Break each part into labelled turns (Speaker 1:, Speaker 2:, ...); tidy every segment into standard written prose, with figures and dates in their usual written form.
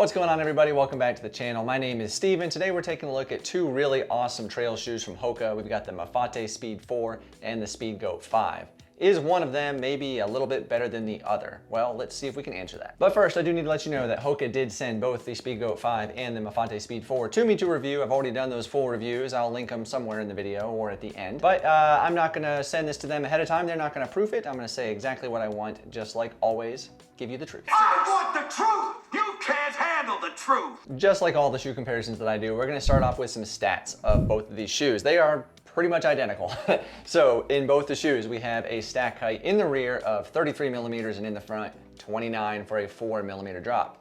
Speaker 1: What's going on, everybody? Welcome back to the channel. My name is Steven. Today we're taking a look at two really awesome trail shoes from Hoka. We've got the Mafate Speed 4 and the Speedgoat 5. Is one of them maybe a little bit better than the other? Well, let's see if we can answer that. But first, I do need to let you know that Hoka did send both the Speedgoat 5 and the Mafate Speed 4 to me to review. I've already done those full reviews. I'll link them somewhere in the video or at the end. But I'm not gonna send this to them ahead of time. They're not gonna proof it. I'm gonna say exactly what I want, just like always, give you the truth.
Speaker 2: I want the truth! You can't handle the truth!
Speaker 1: Just like all the shoe comparisons that I do, we're gonna start off with some stats of both of these shoes. They are pretty much identical. So in both the shoes, we have a stack height in the rear of 33 millimeters and in the front, 29 for a 4 millimeter drop.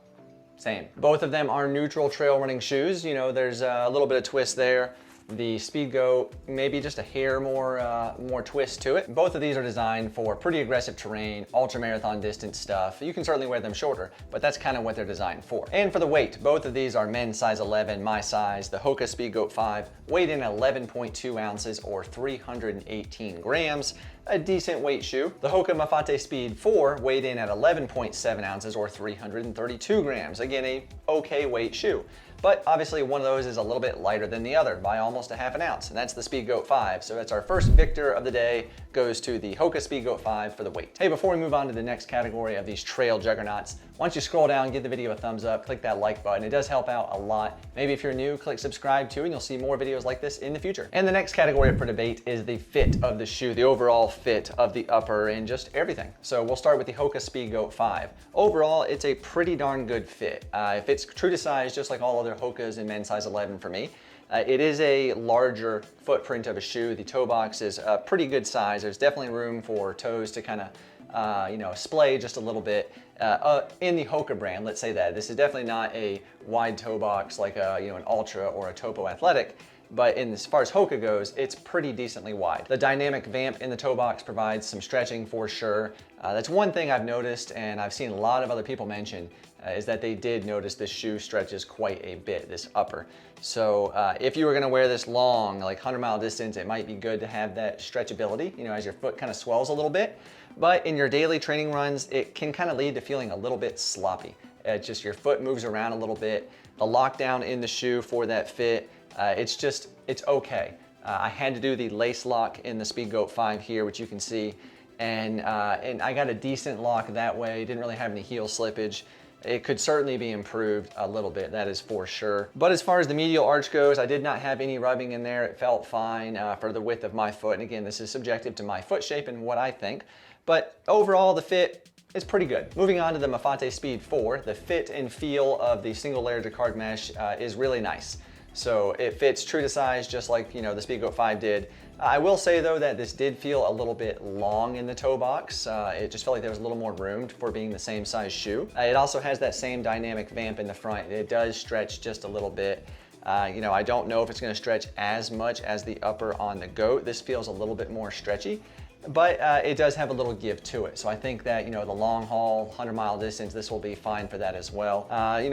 Speaker 1: Same. Both of them are neutral trail running shoes. You know, there's a little bit of twist there. The Speedgoat, maybe just a hair more twist to it. Both of these are designed for pretty aggressive terrain, ultra marathon distance stuff. You can certainly wear them shorter, but that's kind of what they're designed for. And for the weight, both of these are men's size 11, my size. The Hoka Speedgoat 5 weighed in 11.2 ounces or 318 grams. A decent weight shoe. The Hoka Mafate Speed 4 weighed in at 11.7 ounces or 332 grams. Again, a okay weight shoe. But obviously one of those is a little bit lighter than the other by almost a half an ounce, and that's the Speedgoat 5. So that's our first victor of the day, goes to the Hoka Speedgoat 5 for the weight. Hey, before we move on to the next category of these trail juggernauts, why don't you scroll down, give the video a thumbs up, click that like button. It does help out a lot. Maybe if you're new, click subscribe too, and you'll see more videos like this in the future. And the next category up for debate is the fit of the shoe, the overall fit of the upper and just everything. So we'll start with the Hoka Speedgoat 5. Overall, it's a pretty darn good fit. It fits true to size, just like all other Hokas in men's size 11 for me. It is a larger footprint of a shoe. The toe box is a pretty good size. There's definitely room for toes to kind of splay just a little bit. In the Hoka brand, let's say that. This is definitely not a wide toe box like an Ultra or a Topo Athletic, but as far as Hoka goes, it's pretty decently wide. The dynamic vamp in the toe box provides some stretching for sure. That's one thing I've noticed, and I've seen a lot of other people mention, is that they did notice this shoe stretches quite a bit, this upper. So if you were gonna wear this long, like 100-mile distance, it might be good to have that stretchability, as your foot kind of swells a little bit. But in your daily training runs, it can kind of lead to feeling a little bit sloppy. Just your foot moves around a little bit. The lockdown in the shoe for that fit, it's okay. I had to do the lace lock in the Speedgoat 5 here, which you can see, and I got a decent lock that way. Didn't really have any heel slippage. It could certainly be improved a little bit, that is for sure. But as far as the medial arch goes, I did not have any rubbing in there. It felt fine for the width of my foot. And again, this is subjective to my foot shape and what I think. But overall, the fit is pretty good. Moving on to the Mafate Speed 4, the fit and feel of the single layer jacquard mesh is really nice. So it fits true to size, just like the Speedgoat 5 did. I will say though that this did feel a little bit long in the toe box. It just felt like there was a little more room for being the same size shoe. It also has that same dynamic vamp in the front. It does stretch just a little bit. I don't know if it's gonna stretch as much as the upper on the Goat. This feels a little bit more stretchy, but it does have a little give to it. So I think that, the long haul, 100-mile distance, this will be fine for that as well.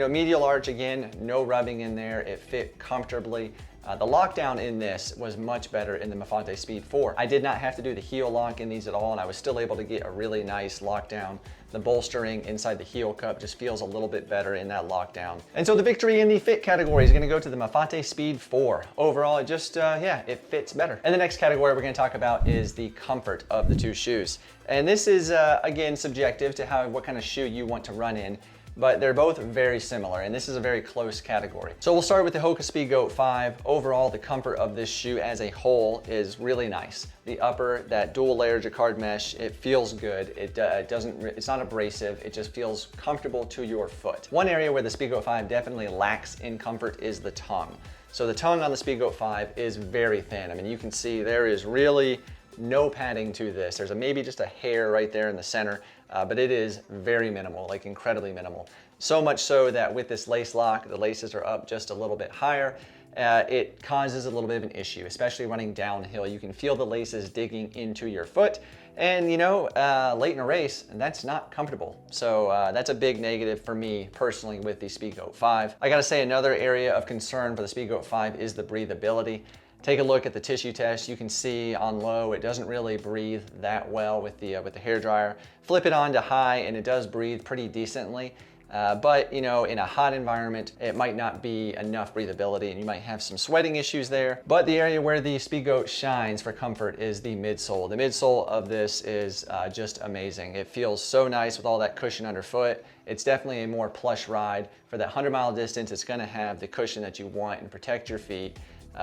Speaker 1: Medial arch, again, no rubbing in there. It fit comfortably. The lockdown in this was much better in the Mafate Speed 4. I did not have to do the heel lock in these at all, and I was still able to get a really nice lockdown. The bolstering inside the heel cup just feels a little bit better in that lockdown. And so the victory in the fit category is gonna go to the Mafate Speed 4. Overall, it just, it fits better. And the next category we're gonna talk about is the comfort of the two shoes. And this is, again, subjective to what kind of shoe you want to run in, but they're both very similar, and this is a very close category. So we'll start with the Hoka Speedgoat 5. Overall, the comfort of this shoe as a whole is really nice. The upper, that dual layer jacquard mesh, it feels good. It's not abrasive, it just feels comfortable to your foot. One area where the Speedgoat 5 definitely lacks in comfort is the tongue. So the tongue on the Speedgoat 5 is very thin. I mean, you can see there is really no padding to this. There's maybe just a hair right there in the center, but it is very minimal, like incredibly minimal. So much so that with this lace lock, the laces are up just a little bit higher. It causes a little bit of an issue, especially running downhill. You can feel the laces digging into your foot, and late in a race, that's not comfortable. So that's a big negative for me personally with the Speedgoat 5. I gotta say, another area of concern for the Speedgoat 5 is the breathability. Take a look at the tissue test. You can see on low, it doesn't really breathe that well with the hair dryer. Flip it on to high and it does breathe pretty decently. but you know, in a hot environment, it might not be enough breathability and you might have some sweating issues there. But the area where the Speedgoat shines for comfort is the midsole. The midsole of this is just amazing. It feels so nice with all that cushion underfoot. It's definitely a more plush ride. For that 100-mile distance, it's gonna have the cushion that you want and protect your feet.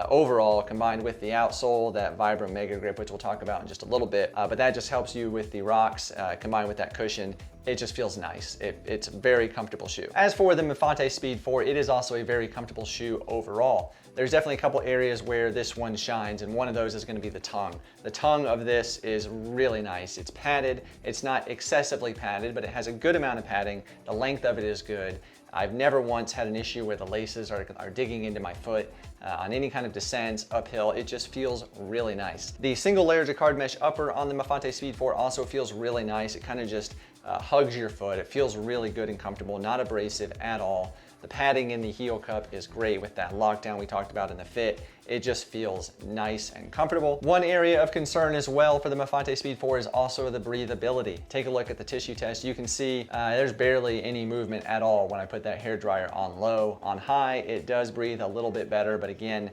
Speaker 1: Overall, combined with the outsole, that Vibram Mega Grip, which we'll talk about in just a little bit, but that just helps you with the rocks, combined with that cushion. It just feels nice. It's a very comfortable shoe. As for the Mafate Speed 4, it is also a very comfortable shoe overall. There's definitely a couple areas where this one shines, and one of those is gonna be the tongue. The tongue of this is really nice. It's padded. It's not excessively padded, but it has a good amount of padding. The length of it is good. I've never once had an issue where the laces are digging into my foot on any kind of descents, uphill. It just feels really nice. The single layer jacquard mesh upper on the Mafate Speed 4 also feels really nice. It kind of just hugs your foot. It feels really good and comfortable, not abrasive at all. The padding in the heel cup is great with that lockdown we talked about in the fit. It just feels nice and comfortable. One area of concern as well for the Mafate Speed 4 is also the breathability. Take a look at the tissue test. You can see there's barely any movement at all when I put that hairdryer on low. On high, it does breathe a little bit better, but again,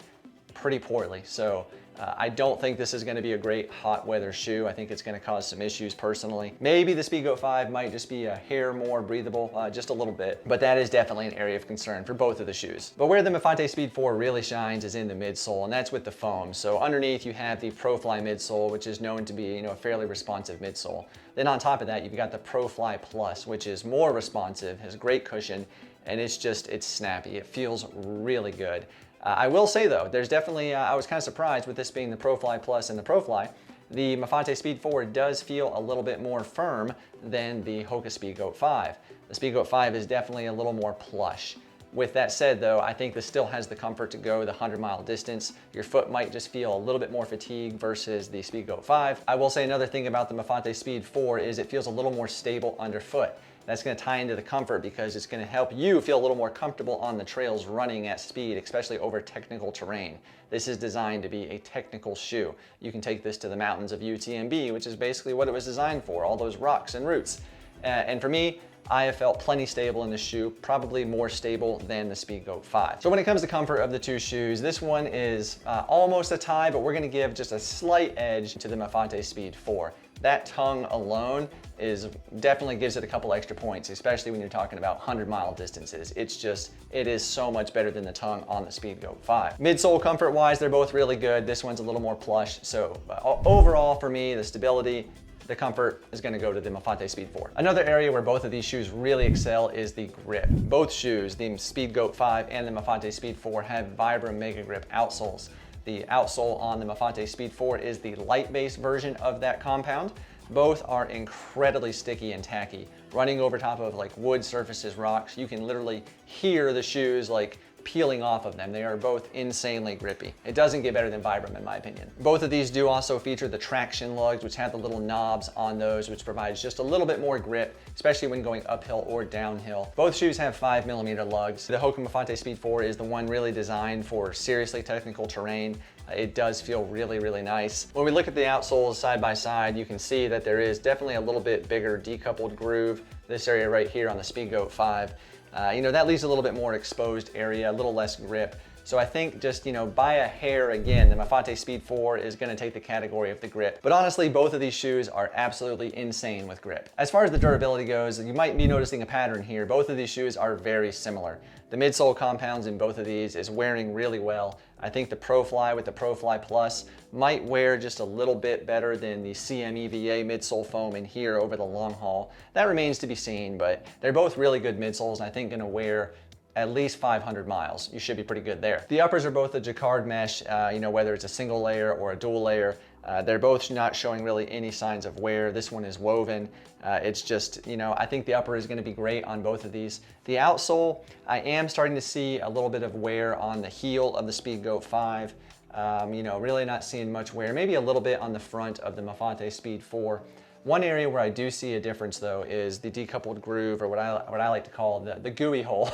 Speaker 1: pretty poorly. So I don't think this is gonna be a great hot weather shoe. I think it's gonna cause some issues personally. Maybe the Speedgoat 5 might just be a hair more breathable, just a little bit, but that is definitely an area of concern for both of the shoes. But where the Mafate Speed 4 really shines is in the midsole, and that's with the foam. So underneath you have the ProFly midsole, which is known to be, you know, a fairly responsive midsole. Then on top of that, you've got the ProFly Plus, which is more responsive, has great cushion, and it's snappy. It feels really good. I will say though, there's definitely, I was kind of surprised with this being the ProFly Plus and the ProFly. The Mafate Speed 4 does feel a little bit more firm than the HOKA Speedgoat 5. The Speedgoat 5 is definitely a little more plush. With that said though, I think this still has the comfort to go the 100-mile distance. Your foot might just feel a little bit more fatigued versus the Speedgoat 5. I will say another thing about the Mafate Speed 4 is it feels a little more stable underfoot. That's gonna tie into the comfort because it's gonna help you feel a little more comfortable on the trails running at speed, especially over technical terrain. This is designed to be a technical shoe. You can take this to the mountains of UTMB, which is basically what it was designed for, all those rocks and roots. And for me, I have felt plenty stable in this shoe, probably more stable than the Speedgoat 5. So when it comes to comfort of the two shoes, this one is almost a tie, but we're gonna give just a slight edge to the Mafate Speed 4. That tongue alone definitely gives it a couple extra points, especially when you're talking about 100-mile distances. It is so much better than the tongue on the Speedgoat 5. Midsole comfort-wise, they're both really good. This one's a little more plush. So overall for me, the stability, the comfort is gonna go to the Mafate Speed 4. Another area where both of these shoes really excel is the grip. Both shoes, the Speedgoat 5 and the Mafate Speed 4, have Vibram Mega Grip outsoles. The outsole on the Mafate Speed 4 is the light-based version of that compound. Both are incredibly sticky and tacky. Running over top of like wood surfaces, rocks, you can literally hear the shoes like peeling off of them. They are both insanely grippy. It doesn't get better than Vibram in my opinion. Both of these do also feature the traction lugs, which have the little knobs on those, which provides just a little bit more grip, especially when going uphill or downhill. Both shoes have 5mm lugs. The HOKA Mafate Speed 4 is the one really designed for seriously technical terrain. It does feel really, really nice. When we look at the outsoles side by side, you can see that there is definitely a little bit bigger decoupled groove. This area right here on the Speedgoat 5. That leaves a little bit more exposed area, a little less grip. So I think just, by a hair again, the Mafate Speed 4 is gonna take the category of the grip. But honestly, both of these shoes are absolutely insane with grip. As far as the durability goes, you might be noticing a pattern here. Both of these shoes are very similar. The midsole compounds in both of these is wearing really well. I think the ProFly with the ProFly Plus might wear just a little bit better than the CMEVA midsole foam in here over the long haul. That remains to be seen, but they're both really good midsoles and I think gonna wear at least 500 miles. You should be pretty good there. The uppers are both a jacquard mesh, whether it's a single layer or a dual layer. They're both not showing really any signs of wear. This one is woven. It's just, I think the upper is gonna be great on both of these. The outsole, I am starting to see a little bit of wear on the heel of the Speedgoat 5. Really not seeing much wear. Maybe a little bit on the front of the Mafate Speed 4. One area where I do see a difference though is the decoupled groove, or what I like to call the gooey hole,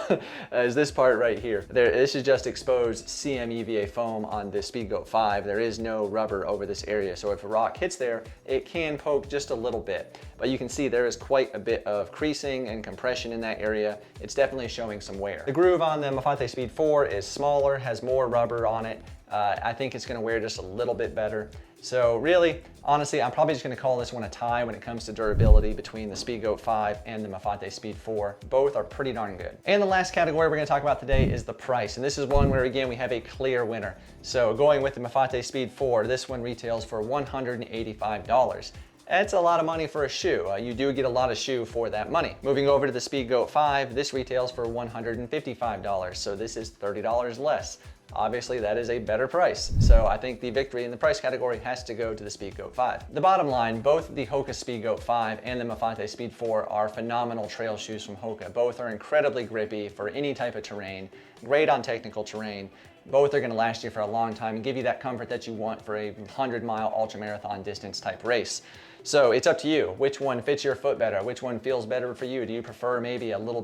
Speaker 1: is this part right here. This is just exposed CMEVA foam on the Speedgoat 5. There is no rubber over this area, so if a rock hits there, it can poke just a little bit. But you can see there is quite a bit of creasing and compression in that area. It's definitely showing some wear. The groove on the Mafate Speed 4 is smaller, has more rubber on it. I think it's gonna wear just a little bit better. So really, honestly, I'm probably just gonna call this one a tie when it comes to durability between the Speedgoat 5 and the Mafate Speed 4. Both are pretty darn good. And the last category we're gonna talk about today is the price. And this is one where, again, we have a clear winner. So going with the Mafate Speed 4, this one retails for $185. That's a lot of money for a shoe. You do get a lot of shoe for that money. Moving over to the Speedgoat 5, this retails for $155. So this is $30 less. Obviously, that is a better price. So I think the victory in the price category has to go to the Speedgoat 5. The bottom line, both the HOKA Speedgoat 5 and the Mafate Speed 4 are phenomenal trail shoes from HOKA. Both are incredibly grippy for any type of terrain, great on technical terrain. Both are gonna last you for a long time and give you that comfort that you want for a 100-mile ultramarathon distance type race. So it's up to you. Which one fits your foot better? Which one feels better for you? Do you prefer maybe a little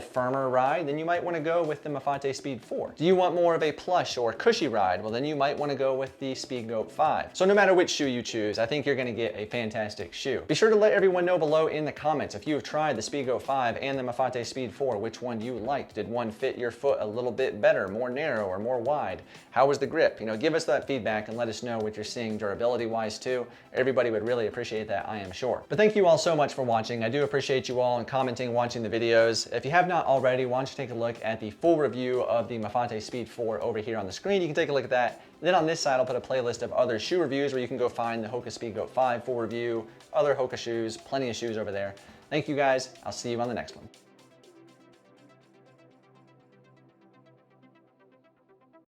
Speaker 1: firmer ride? Then you might want to go with the Mafate Speed 4. Do you want more of a plush or cushy ride? Well, then you might want to go with the Speedgoat 5. So no matter which shoe you choose, I think you're going to get a fantastic shoe. Be sure to let everyone know below in the comments if you have tried the Speedgoat 5 and the Mafate Speed 4, which one you liked. Did one fit your foot a little bit better, more narrow or more wide? How was the grip? You know, give us that feedback and let us know what you're seeing durability-wise too. Everybody would really appreciate that, I am sure. But thank you all so much for watching. I do appreciate you all and commenting, watching the videos. If you have not already, why don't you take a look at the full review of the Mafate Speed 4 over here on the screen. You can take a look at that. Then on this side, I'll put a playlist of other shoe reviews where you can go find the HOKA Speedgoat 5 full review, other HOKA shoes, plenty of shoes over there. Thank you guys. I'll see you on the next one.